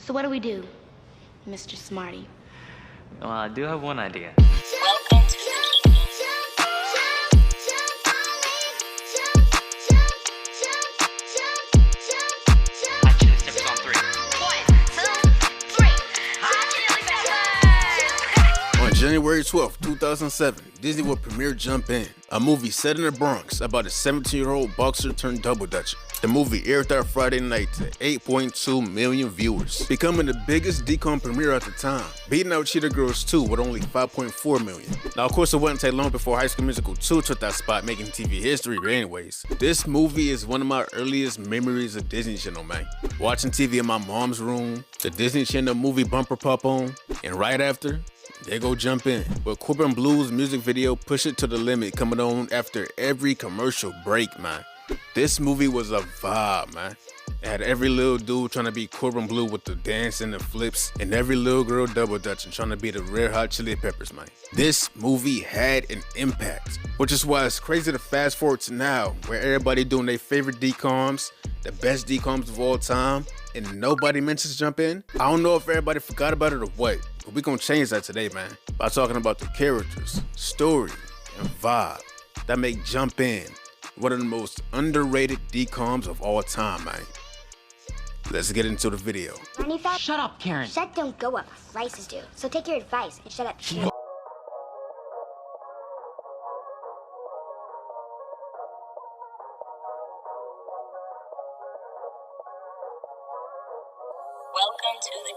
So what do we do, Mr. Smarty? Well, I do have one idea. Welcome to the Hot chili steppers on 3. 1, 2, 3. Hot chili peppers! On January 12, 2007, Disney will premiere Jump In, a movie set in the Bronx about a 17-year-old boxer turned double dutcher. The movie aired that Friday night to 8.2 million viewers, becoming the biggest DCOM premiere at the time, beating out Cheetah Girls 2 with only 5.4 million. Now, of course, it wouldn't take long before High School Musical 2 took that spot, making TV history, but anyways, this movie is one of my earliest memories of Disney Channel, man. Watching TV in my mom's room, the Disney Channel movie bumper pop on, and right after, they go Jump In, with CORBIN BLEU's music video Push It to the Limit coming on after every commercial break, man. This movie was a vibe, man. It had every little dude trying to be CORBIN BLEU with the dance and the flips, and every little girl double dutching trying to be the Red Hot Chili Peppers, man. This movie had an impact, which is why it's crazy to fast forward to now, where everybody doing their favorite DCOMs, the best DCOMs of all time, and nobody mentions Jump In. I don't know if everybody forgot about it or what, but we gonna change that today, man, by talking about the characters, story, and vibe that make Jump In one of the most underrated DCOMs of all time, man. Let's get into the video. Shut up, Karen. Shut don't go up, prices do. So take your advice and shut up. Welcome to the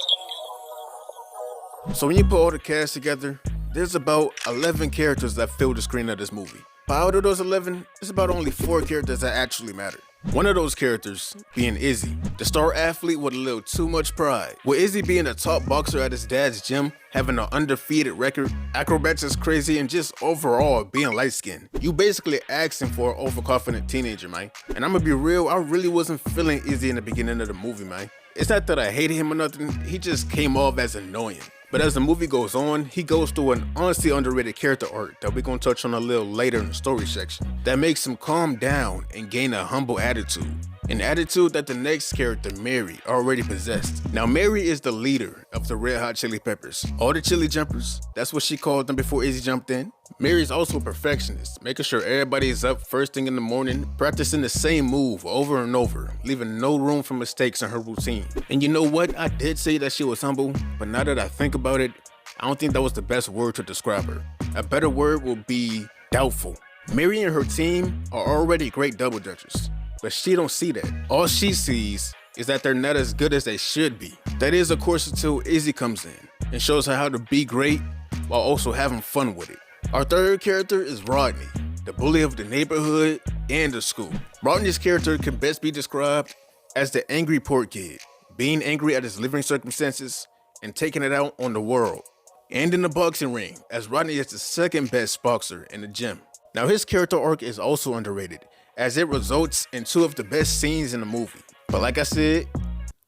kingdom. So when you put all the cast together, there's about 11 characters that fill the screen of this movie. But out of those 11, there's about only 4 characters that actually matter. One of those characters being Izzy, the star athlete with a little too much pride. With Izzy being a top boxer at his dad's gym, having an undefeated record, acrobatics is crazy, and just overall being light-skinned. You basically asking for an overconfident teenager, man. And I'm gonna be real, I really wasn't feeling Izzy in the beginning of the movie, man. It's not that I hated him or nothing, he just came off as annoying. But as the movie goes on, he goes through an honestly underrated character arc that we're gonna touch on a little later in the story section that makes him calm down and gain a humble attitude. An attitude that the next character, Mary, already possessed. Now, Mary is the leader of the Red Hot Chili Peppers. All the chili jumpers, that's what she called them before Izzy jumped in. Mary's also a perfectionist, making sure everybody is up first thing in the morning, practicing the same move over and over, leaving no room for mistakes in her routine. And you know what? I did say that she was humble, but now that I think about it, I don't think that was the best word to describe her. A better word would be doubtful. Mary and her team are already great double dutchers, but she don't see that. All she sees is that they're not as good as they should be. That is, of course, until Izzy comes in and shows her how to be great while also having fun with it. Our third character is Rodney, the bully of the neighborhood and the school. Rodney's character can best be described as the angry poor kid, being angry at his living circumstances and taking it out on the world. And in the boxing ring, as Rodney is the second best boxer in the gym. Now, his character arc is also underrated, as it results in 2 of the best scenes in the movie. But like I said,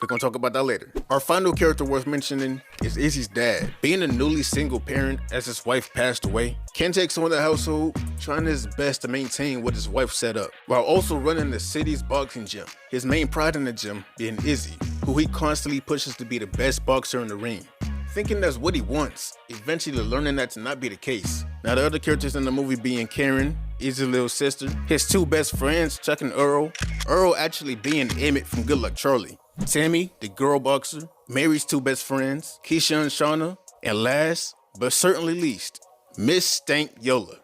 we're gonna talk about that later. Our final character worth mentioning is Izzy's dad. Being a newly single parent as his wife passed away, Ken takes on the household, trying his best to maintain what his wife set up, while also running the city's boxing gym. His main pride in the gym being Izzy, who he constantly pushes to be the best boxer in the ring. Thinking that's what he wants, eventually learning that to not be the case. Now, the other characters in the movie being Karen, Izzy's little sister, his 2 best friends, Chuck and Earl actually being Emmett from Good Luck Charlie, Tammy, the girl boxer, Mary's 2 best friends, Keisha and Shauna, and last, but certainly least, Miss Stank Yola.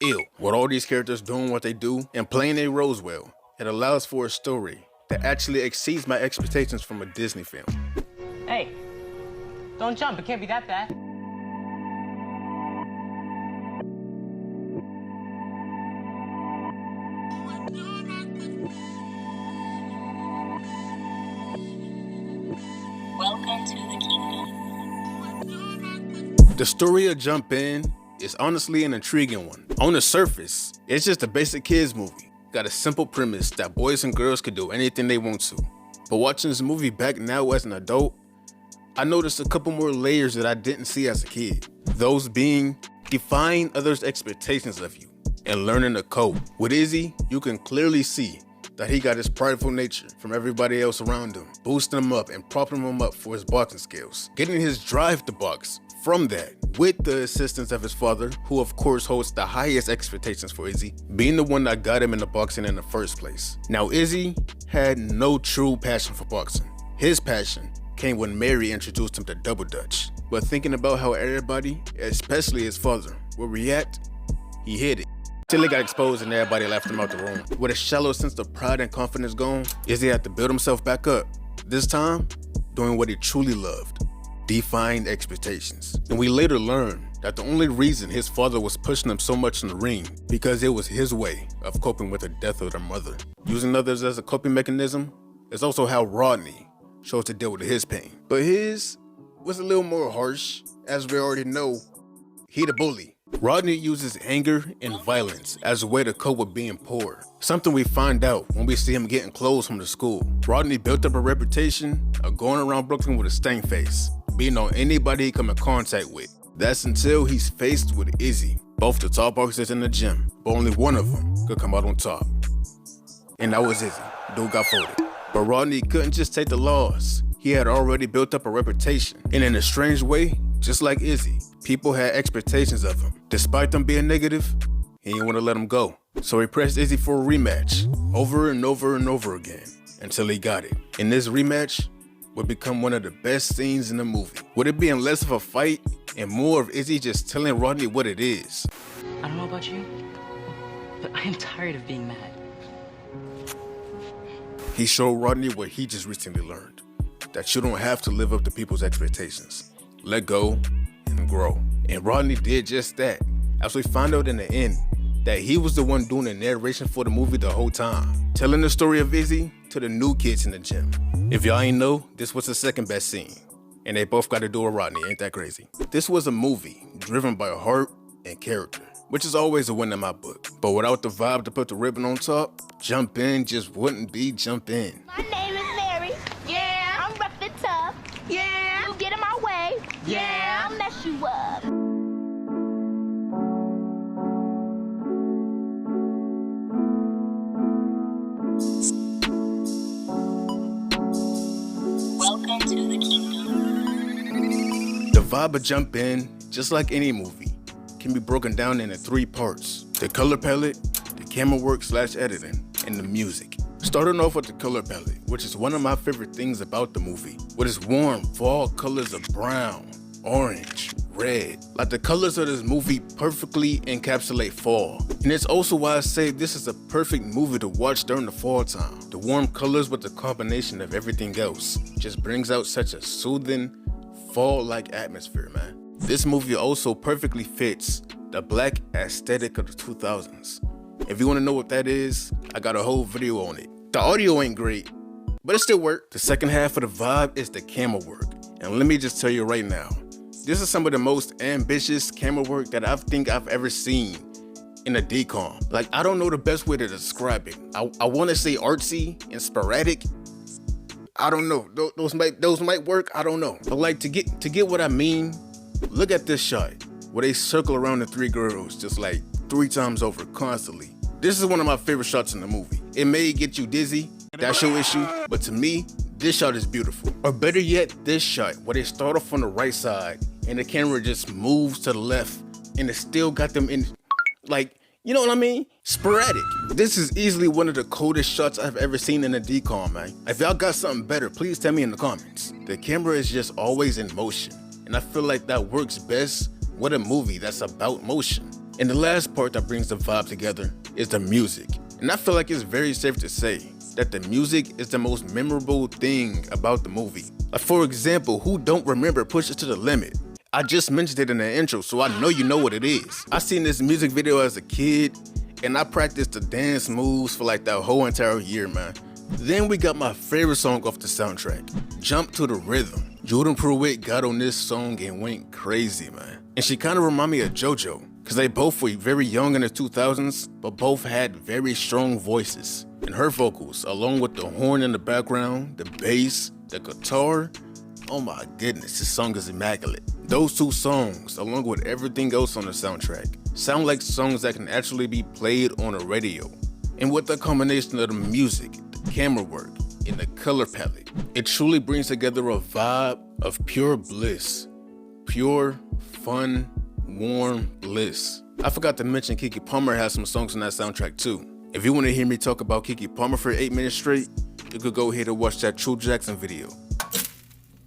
Ew. With all these characters doing what they do and playing their roles well, it allows for a story that actually exceeds my expectations from a Disney film. Hey, don't jump. It can't be that bad. Welcome to the kingdom. The story of Jump In is honestly an intriguing one. On the surface, it's just a basic kids movie. Got a simple premise that boys and girls can do anything they want to. But watching this movie back now as an adult, I noticed a couple more layers that I didn't see as a kid. Those being defying others' expectations of you and learning to cope. With Izzy, you can clearly see that he got his prideful nature from everybody else around him, boosting him up and propping him up for his boxing skills, getting his drive to box from that, with the assistance of his father, who of course holds the highest expectations for Izzy, being the one that got him into boxing in the first place. Now Izzy had no true passion for boxing. His passion came when Mary introduced him to Double Dutch. But thinking about how everybody, especially his father, would react, he hid it. Till he got exposed and everybody left him out the room. With a shallow sense of pride and confidence gone, Izzy had to build himself back up. This time, doing what he truly loved, defying expectations. And we later learned that the only reason his father was pushing him so much in the ring, because it was his way of coping with the death of their mother. Using others as a coping mechanism is also how Rodney chose to deal with his pain. But his was a little more harsh. As we already know, he the bully. Rodney uses anger and violence as a way to cope with being poor. Something we find out when we see him getting clothes from the school. Rodney built up a reputation of going around Brooklyn with a stank face, beating on anybody he come in contact with. That's until he's faced with Izzy, both the top boxers in the gym, but only one of them could come out on top. And that was Izzy. Dude got folded. But Rodney couldn't just take the loss. He had already built up a reputation. And in a strange way, just like Izzy, people had expectations of him. Despite them being negative, he didn't want to let him go. So he pressed Izzy for a rematch, over and over and over again, until he got it. And this rematch would become one of the best scenes in the movie, with it being less of a fight and more of Izzy just telling Rodney what it is. I don't know about you, but I am tired of being mad. He showed Rodney what he just recently learned, that you don't have to live up to people's expectations. Let go and grow. And Rodney did just that, as we find out in the end that he was the one doing the narration for the movie the whole time, telling the story of Izzy to the new kids in the gym. If y'all ain't know, this was the second best scene, and they both got to do with Rodney. Ain't that crazy? This was a movie driven by heart and character, which is always a win in my book. But without the vibe to put the ribbon on top, Jump In just wouldn't be Jump In. My name is Mary. Yeah. I'm rough and tough. Yeah. You get in my way. Yeah. I'll mess you up. Welcome to the kingdom. The vibe of Jump In, just like any movie, can be broken down into 3 parts: the color palette, the camera work / editing, and the music. Starting off with the color palette, which is one of my favorite things about the movie, with its warm fall colors of brown, orange, red. Like the colors of this movie perfectly encapsulate fall. And it's also why I say this is a perfect movie to watch during the fall time. The warm colors with the combination of everything else just brings out such a soothing, fall-like atmosphere, man. This movie also perfectly fits the black aesthetic of the 2000s. If you want to know what that is, I got a whole video on it. The audio ain't great, but it still worked. The second half of the vibe is the camera work. And let me just tell you right now, this is some of the most ambitious camera work that I think I've ever seen in a DCOM. Like, I don't know the best way to describe it. I want to say artsy and sporadic. I don't know. Those might work. I don't know. But like, to get what I mean, look at this shot where they circle around the 3 girls just like 3 times over constantly. This is one of my favorite shots in the movie. It may get you dizzy, that's your issue, but to me, this shot is beautiful. Or better yet, this shot where they start off on the right side and the camera just moves to the left and it still got them in, like, you know what I mean? Sporadic. This is easily one of the coldest shots I've ever seen in a DCOM, man. If y'all got something better, please tell me in the comments. The camera is just always in motion, and I feel like that works best with a movie that's about motion. And the last part that brings the vibe together is the music. And I feel like it's very safe to say that the music is the most memorable thing about the movie. Like, for example, who don't remember Push It to the Limit? I just mentioned it in the intro, so I know you know what it is. I seen this music video as a kid, and I practiced the dance moves for like that whole entire year, man. Then we got my favorite song off the soundtrack, Jump to the Rhythm. Jordan Pruitt got on this song and went crazy, man. And she kind of remind me of JoJo, because they both were very young in the 2000s, but both had very strong voices. And her vocals, along with the horn in the background, the bass, the guitar, oh my goodness, this song is immaculate. Those 2 songs, along with everything else on the soundtrack, sound like songs that can actually be played on a radio. And with the combination of the music, the camera work, and the color palette, it truly brings together a vibe of pure bliss. Pure, fun, warm bliss. I forgot to mention KEKE Palmer has some songs on that soundtrack too. If you want to hear me talk about KEKE Palmer for 8 minutes straight, you could go ahead and watch that True Jackson video.